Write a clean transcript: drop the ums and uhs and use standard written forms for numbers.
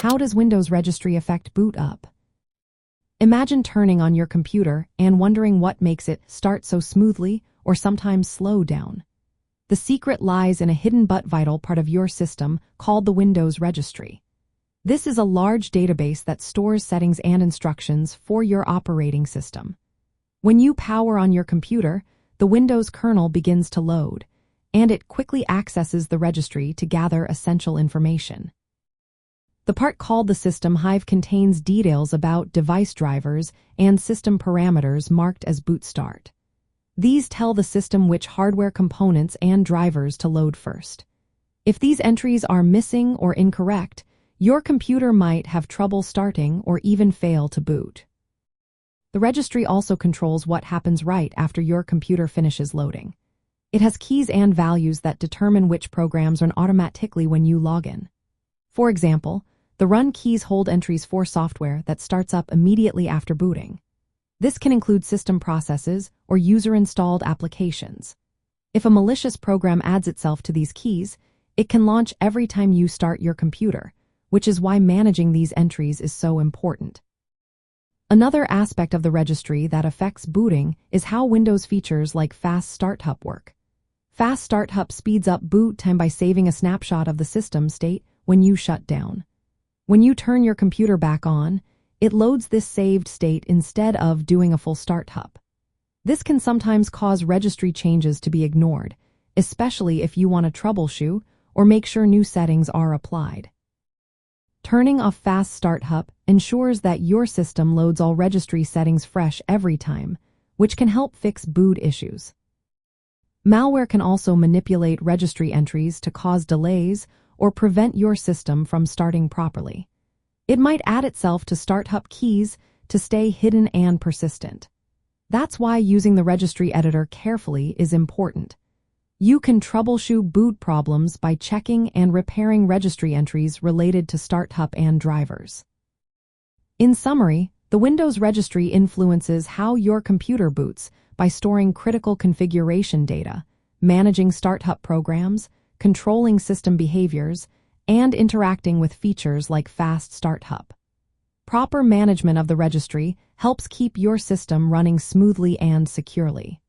How does Windows Registry affect boot up? Imagine turning on your computer and wondering what makes it start so smoothly or sometimes slow down. The secret lies in a hidden but vital part of your system called the Windows Registry. This is a large database that stores settings and instructions for your operating system. When you power on your computer, the Windows kernel begins to load, and it quickly accesses the registry to gather essential information. The part called the System Hive contains details about device drivers and system parameters marked as boot start. These tell the system which hardware components and drivers to load first. If these entries are missing or incorrect, your computer might have trouble starting or even fail to boot. The registry also controls what happens right after your computer finishes loading. It has keys and values that determine which programs run automatically when you log in. For example, the run keys hold entries for software that starts up immediately after booting. This can include system processes or user-installed applications. If a malicious program adds itself to these keys, it can launch every time you start your computer, which is why managing these entries is so important. Another aspect of the registry that affects booting is how Windows features like Fast Startup work. Fast Startup speeds up boot time by saving a snapshot of the system state when you shut down. When you turn your computer back on, it loads this saved state instead of doing a full startup. This can sometimes cause registry changes to be ignored, especially if you want to troubleshoot or make sure new settings are applied. Turning off Fast Startup ensures that your system loads all registry settings fresh every time, which can help fix boot issues. Malware can also manipulate registry entries to cause delays or prevent your system from starting properly. It might add itself to startup keys to stay hidden and persistent. That's why using the registry editor carefully is important. You can troubleshoot boot problems by checking and repairing registry entries related to startup and drivers. In summary, the Windows Registry influences how your computer boots by storing critical configuration data, managing startup programs, controlling system behaviors, and interacting with features like Fast Startup. Proper management of the registry helps keep your system running smoothly and securely.